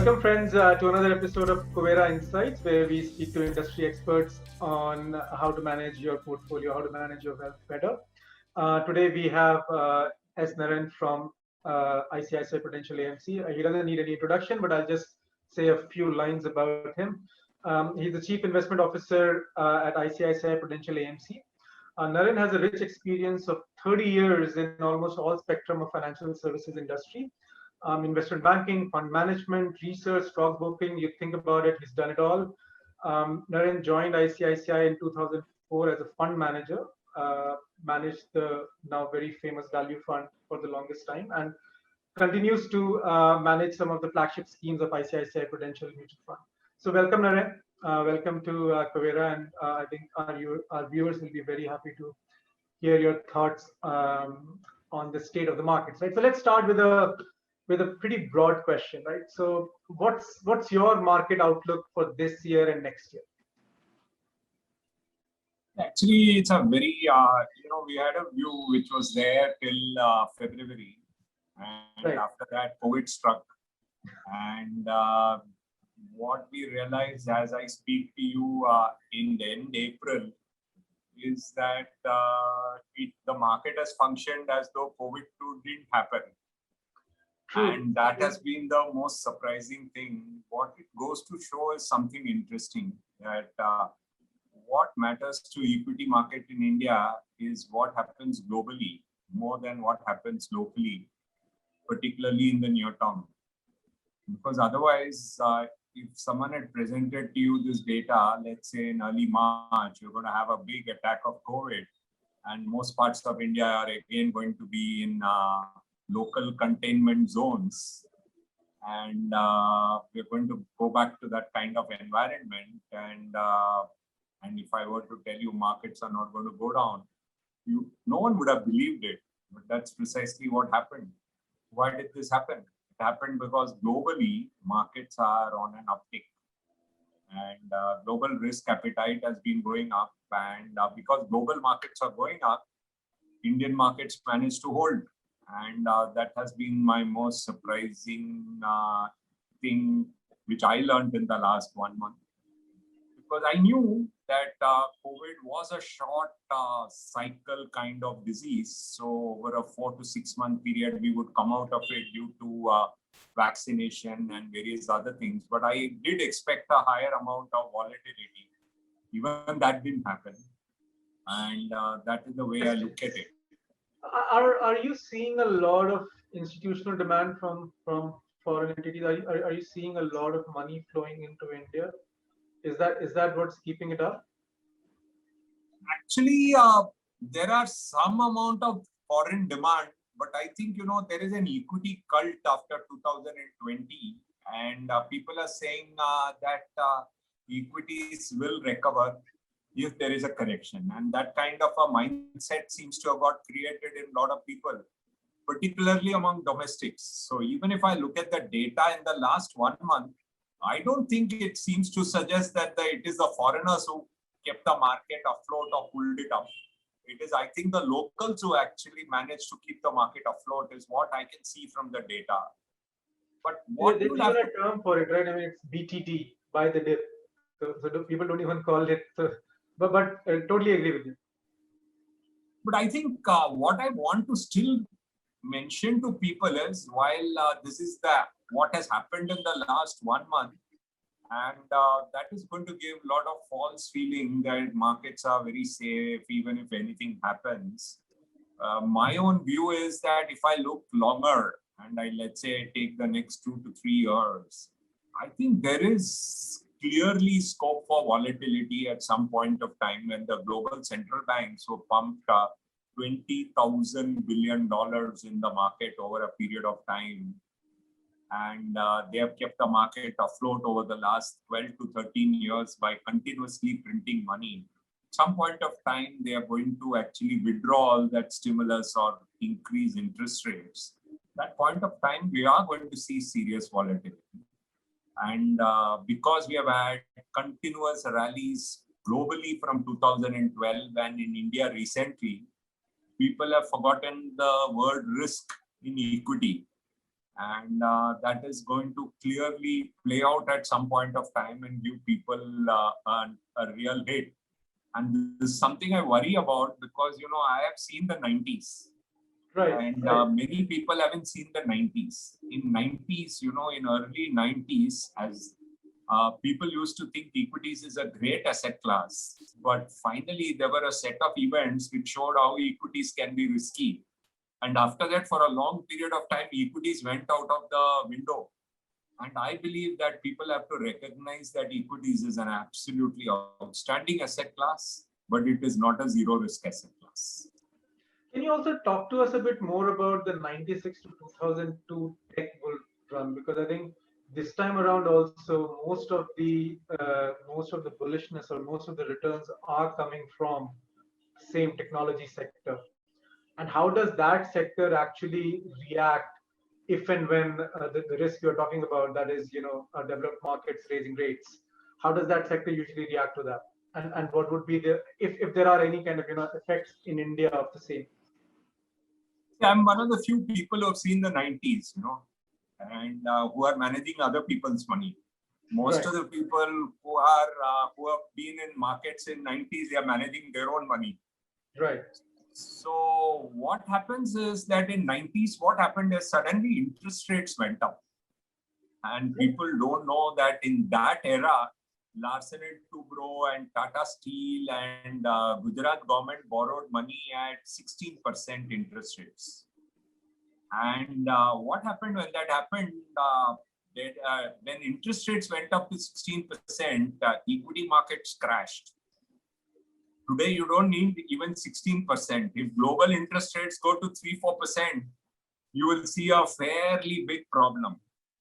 Welcome, friends, to another episode of Covera Insights, where we speak to industry experts on how to manage your portfolio, how to manage your wealth better. Today, we have S. Naren from ICICI Prudential AMC. He doesn't need any introduction, but I'll just say a few lines about him. He's the Chief Investment Officer at ICICI Prudential AMC. Naren has a rich experience of 30 years in almost all spectrum of financial services industry. Investment banking, fund management, research, stockbroking, you think about it, he's done it all. Naren joined ICICI in 2004 as a fund manager, managed the now very famous value fund for the longest time, and continues to manage some of the flagship schemes of ICICI Prudential Mutual Fund. So welcome, Naren. Welcome to Covera, and I think our viewers will be very happy to hear your thoughts on the state of the markets. Right. So let's start with a pretty broad question, right? So what's your market outlook for this year and next year? Actually, it's a very, we had a view which was there till February. And Right. after that, COVID struck. And what we realized as I speak to you in the end April is that the market has functioned as though COVID-2 didn't happen. True. And that has been the most surprising thing. What it goes to show is something interesting, that what matters to equity market in India is what happens globally more than what happens locally, particularly in the near term. Because otherwise, if someone had presented to you this data, let's say in early March, you're going to have a big attack of COVID, and most parts of India are again going to be in local containment zones, and we're going to go back to that kind of environment. And if I were to tell you markets are not going to go down, no one would have believed it. But that's precisely what happened. Why did this happen? It happened because globally markets are on an uptick, and global risk appetite has been going up. And because global markets are going up, Indian markets managed to hold. And that has been my most surprising thing, which I learned in the last 1 month. Because I knew that COVID was a short cycle kind of disease. So over a 4 to 6 month period, we would come out of it due to vaccination and various other things. But I did expect a higher amount of volatility. Even that didn't happen. And that is the way I look at it. Are you seeing a lot of institutional demand from foreign entities? Are you seeing a lot of money flowing into India? Is that what's keeping it up? Actually, there are some amount of foreign demand, but I think, there is an equity cult after 2020, and people are saying that equities will recover if there is a correction. And that kind of a mindset seems to have got created in a lot of people, particularly among domestics. So even if I look at the data in the last 1 month, I don't think it seems to suggest that it is the foreigners who kept the market afloat or pulled it up. It is, I think, the locals who actually managed to keep the market afloat is what I can see from the data. But what there's even a term for it, right? I mean, it's BTT, buy the dip. So people don't even call it. But I totally agree with you. But I think what I want to still mention to people is, while this is what has happened in the last 1 month, and that is going to give a lot of false feeling that markets are very safe even if anything happens. My own view is that if I look longer and let's say take the next 2 to 3 years, I think there is clearly scope for volatility at some point of time when the global central banks who pumped $20,000 billion in the market over a period of time. And they have kept the market afloat over the last 12 to 13 years by continuously printing money. At some point of time, they are going to actually withdraw all that stimulus or increase interest rates. That point of time, we are going to see serious volatility. And because we have had continuous rallies globally from 2012 and in India recently, people have forgotten the word risk in equity. And that is going to clearly play out at some point of time and give people a real hit. And this is something I worry about because, I have seen the 90s. Right. And right. many people haven't seen the 90s. In 90s, in early 90s, as people used to think equities is a great asset class. But finally, there were a set of events which showed how equities can be risky. And after that, for a long period of time, equities went out of the window. And I believe that people have to recognize that equities is an absolutely outstanding asset class, but it is not a zero risk asset class. Can you also talk to us a bit more about the 96 to 2002 tech bull run? Because I think this time around also most of the bullishness or most of the returns are coming from same technology sector. And how does that sector actually react if and when the risk you're talking about, that is, developed markets raising rates, how does that sector usually react to that? And what would be if there are any kind of, effects in India of the same? I'm one of the few people who have seen the 90s, and who are managing other people's money. Most Right. of the people who have been in markets in 90s, they are managing their own money. Right. So what happens is that in 90s, what happened is suddenly interest rates went up. And people don't know that in that era, Larsen & Toubro and Tata Steel and Gujarat government borrowed money at 16% interest rates. And what happened when that happened? When interest rates went up to 16%, equity markets crashed. Today, you don't need even 16%. If global interest rates go to 3-4%, you will see a fairly big problem.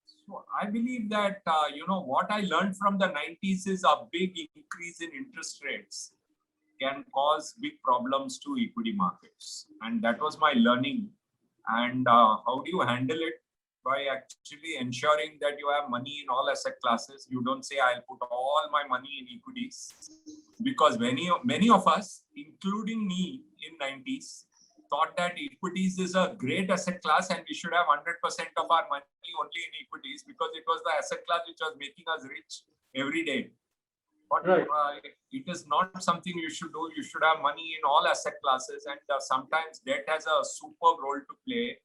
So I believe that, what I learned from the 90s is a big increase in interest rates can cause big problems to equity markets. And that was my learning. And how do you handle it? By actually ensuring that you have money in all asset classes. You don't say, I'll put all my money in equities. Because many of us, including me in 90s, thought that equities is a great asset class and we should have 100% of our money only in equities because it was the asset class which was making us rich every day. But right. It is not something you should do. You should have money in all asset classes, and sometimes debt has a superb role to play.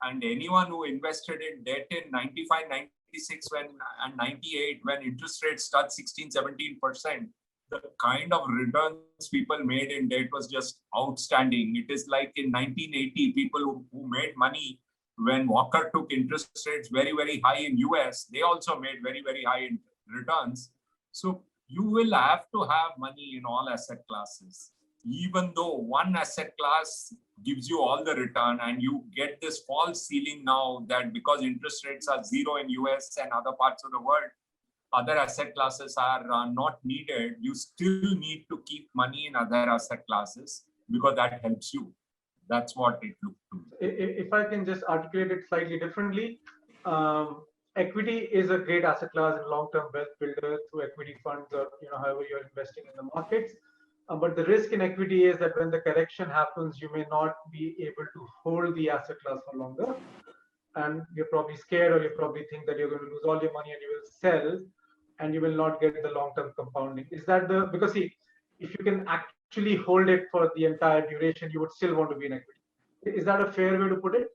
And anyone who invested in debt in 95, 96 and 98, when interest rates start 16, 17%, the kind of returns people made in debt was just outstanding. It is like in 1980, people who made money when Walker took interest rates very, very high in US, they also made very, very high in returns. So you will have to have money in all asset classes. Even though one asset class gives you all the return and you get this false ceiling now that because interest rates are zero in US and other parts of the world, other asset classes are not needed, you still need to keep money in other asset classes because that helps you. That's what it looked to. If I can just articulate it slightly differently, equity is a great asset class and long-term wealth builder through equity funds or however you're investing in the markets. But the risk in equity is that when the correction happens, you may not be able to hold the asset class for longer. And you're probably scared or you probably think that you're going to lose all your money and you will sell and you will not get the long-term compounding. Is that because see, if you can actually hold it for the entire duration, you would still want to be in equity. Is that a fair way to put it?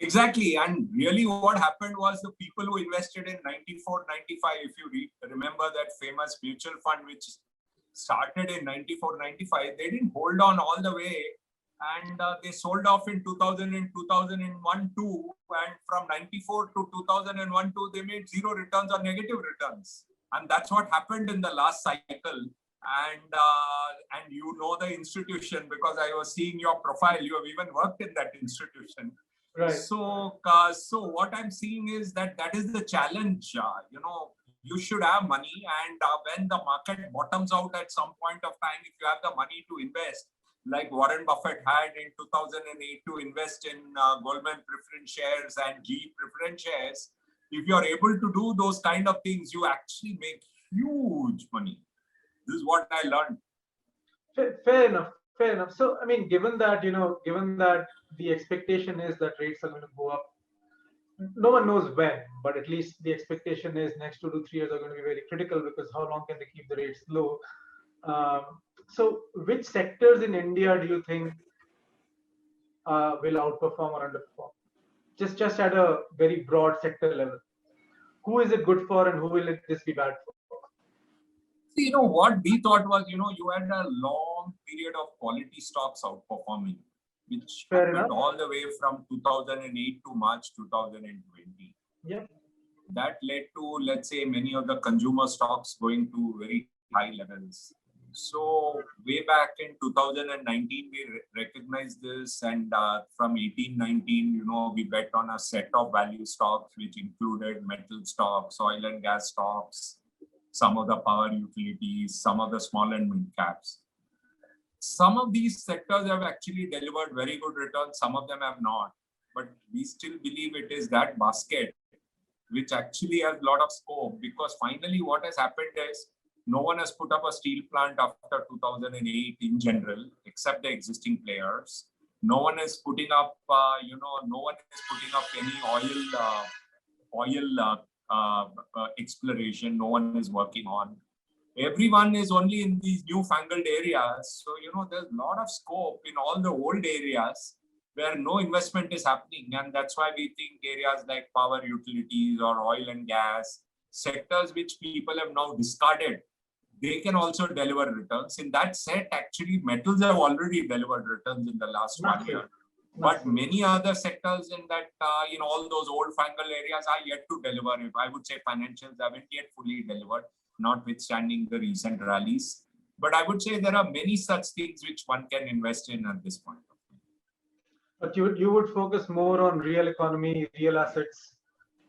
Exactly. And really what happened was the people who invested in 94, 95, if you remember that famous mutual fund, which started in 94, 95, they didn't hold on all the way. And they sold off in 2000 and 2001 too. And from 94 to 2001 too, they made zero returns or negative returns. And that's what happened in the last cycle. And you know the institution because I was seeing your profile. You have even worked in that institution. Right. So what I'm seeing is that is the challenge. You should have money, and when the market bottoms out at some point of time, if you have the money to invest, like Warren Buffett had in 2008 to invest in Goldman preference shares and GE preference shares, if you're able to do those kind of things, you actually make huge money. This is what I learned. Fair enough. So, I mean, given that the expectation is that rates are going to go up, no one knows when, but at least the expectation is next 2 to 3 years are going to be very critical, because how long can they keep the rates low? Um, so, which sectors in India do you think will outperform or underperform? Just at a very broad sector level. Who is it good for, and who will this be bad for? See, what we thought was, you had a long period of quality stocks outperforming, which Fair happened enough. all the way from 2008 to March 2020. Yeah. That led to, let's say, many of the consumer stocks going to very high levels. So way back in 2019, we recognized this, and from 18-19, we bet on a set of value stocks, which included metal stocks, oil and gas stocks, some of the power utilities, some of the small and mid caps. Some of these sectors have actually delivered very good returns, some of them have not. But we still believe it is that basket which actually has a lot of scope, because finally what has happened is no one has put up a steel plant after 2008 in general, except the existing players. No one is putting up, no one is putting up any oil exploration. No one is working on. Everyone is only in these newfangled areas. So, there's a lot of scope in all the old areas where no investment is happening. And that's why we think areas like power utilities or oil and gas, sectors which people have now discarded, they can also deliver returns. In that set, actually, metals have already delivered returns in the last 1 year. But many other sectors in that, in all those old fangled areas are yet to deliver. I would say financials haven't yet fully delivered, notwithstanding the recent rallies. But I would say there are many such things which one can invest in at this point. But you would focus more on real economy, real assets,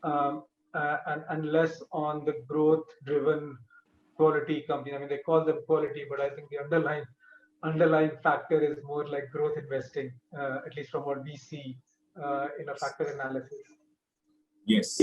and less on the growth-driven quality company. I mean, they call them quality, but I think the underlying factor is more like growth investing, at least from what we see in a factor analysis. Yes,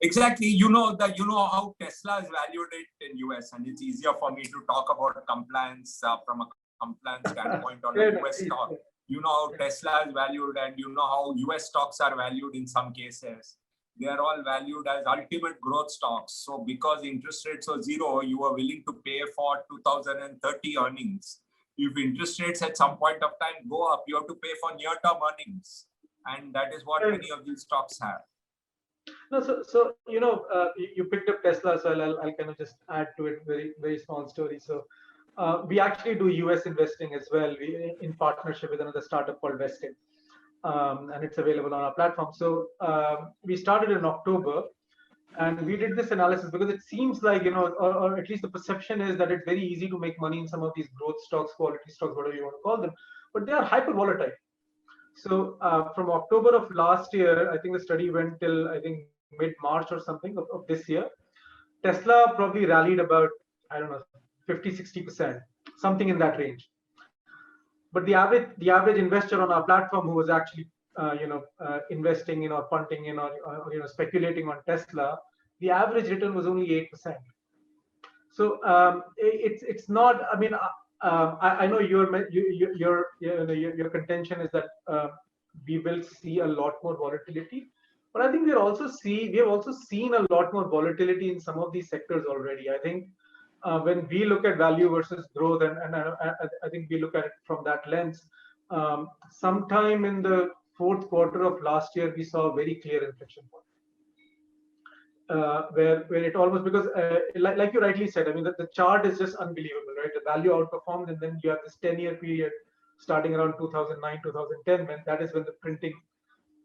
exactly. You know how Tesla is valued in US, and it's easier for me to talk about compliance from a compliance standpoint on a US stock. You know how Tesla is valued, and you know how US stocks are valued in some cases. They are all valued as ultimate growth stocks. So because interest rates are zero, you are willing to pay for 2030 earnings. If interest rates at some point of time go up, you have to pay for near-term earnings. And that is what many of these stocks have. No, so you picked up Tesla, so I'll kind of just add to it very, very small story. So we actually do US investing as well, in partnership with another startup called Vested, and it's available on our platform. So we started in October, and we did this analysis because it seems like, or at least the perception is that it's very easy to make money in some of these growth stocks, quality stocks, whatever you want to call them, but they are hyper volatile. So from October of last year, I think the study went till, I think, mid-March or something of this year. Tesla probably rallied about, I don't know, 50, 60%, something in that range. But the average investor on our platform who was actually investing in or punting in or speculating on Tesla, the average return was only 8%. So it's not. I mean, I know your contention is that we will see a lot more volatility, but I think we have also seen a lot more volatility in some of these sectors already. I think when we look at value versus growth, and I think we look at it from that lens, sometime in the fourth quarter of last year, we saw a very clear inflection point. Where it almost, because like you rightly said, I mean, the chart is just unbelievable, right? The value outperformed, and then you have this 10-year period starting around 2009, 2010, when that is when the printing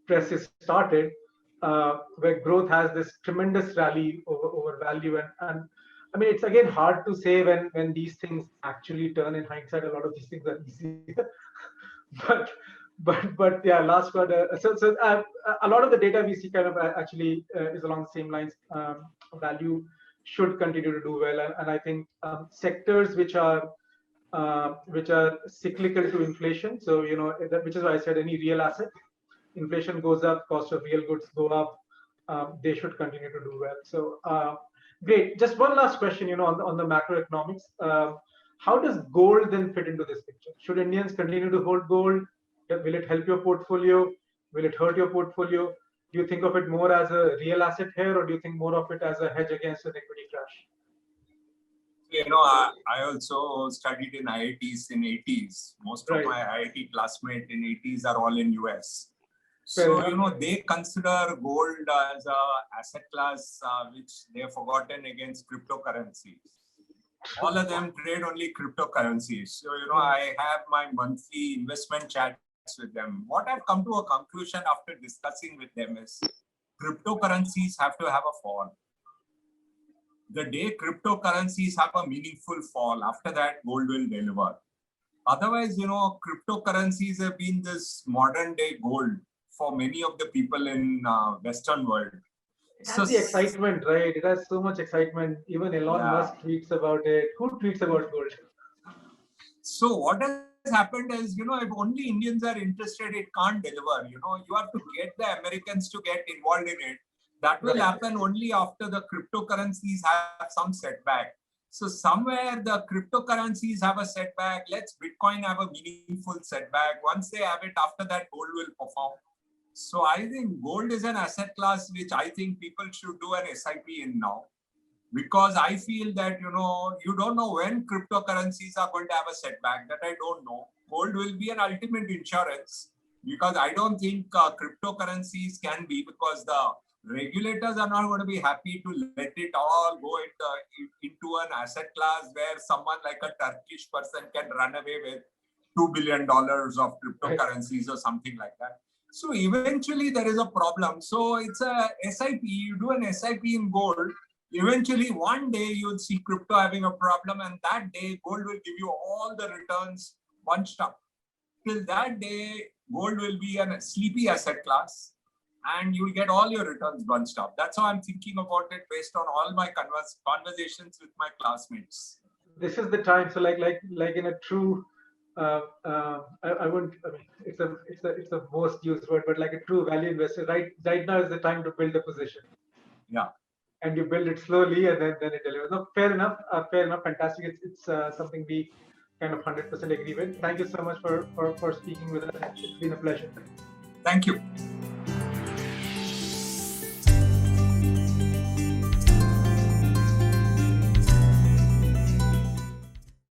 presses started, where growth has this tremendous rally over value. And I mean, it's again hard to say when these things actually turn. In hindsight, a lot of these things are easy. but yeah, last quarter. So a lot of the data we see kind of actually is along the same lines. Value should continue to do well, and I think sectors which are cyclical to inflation. So which is why I said any real asset, inflation goes up, cost of real goods go up, they should continue to do well. So great. Just one last question, on the macroeconomics. How does gold then fit into this picture? Should Indians continue to hold gold? Will it help your portfolio? Will it hurt your portfolio? Do you think of it more as a real asset here, or do you think more of it as a hedge against an equity crash? I also studied in IITs in 80s. Most of my IIT classmates in 80s are all in US. So, they consider gold as a asset class, which they have forgotten against cryptocurrencies. All of them trade only cryptocurrencies. So, I have my monthly investment chats with them. What I've come to a conclusion after discussing with them is cryptocurrencies have to have a fall. The day cryptocurrencies have a meaningful fall, after that, gold will deliver. Otherwise, cryptocurrencies have been this modern day gold for many of the people in Western world. It has the excitement, right? It has so much excitement. Even Elon Musk tweets about it. Who tweets about gold? So what has happened is, if only Indians are interested, it can't deliver. You have to get the Americans to get involved in it. That will happen only after the cryptocurrencies have some setback. So somewhere the cryptocurrencies have a setback. Let's Bitcoin have a meaningful setback. Once they have it, after that, gold will perform. So I think gold is an asset class which I think people should do an SIP in now. Because I feel that, you don't know when cryptocurrencies are going to have a setback. That I don't know. Gold will be an ultimate insurance, because I don't think cryptocurrencies can be, because the regulators are not going to be happy to let it all go into an asset class where someone like a Turkish person can run away with $2 billion of cryptocurrencies or something like that. So eventually there is a problem. So it's a SIP. You do an SIP in gold. Eventually, one day you'll see crypto having a problem, and that day gold will give you all the returns bunched up. Till that day, gold will be a sleepy asset class, and you'll get all your returns bunched up. That's how I'm thinking about it based on all my conversations with my classmates. This is the time. So, like in a true, I wouldn't. I mean, it's a most used word, but like a true value investor, right now is the time to build a position. Yeah. And you build it slowly, and then it delivers. No, fair enough. Fantastic. It's something we kind of 100% agree with. Thank you so much for speaking with us. It's been a pleasure. Thank you.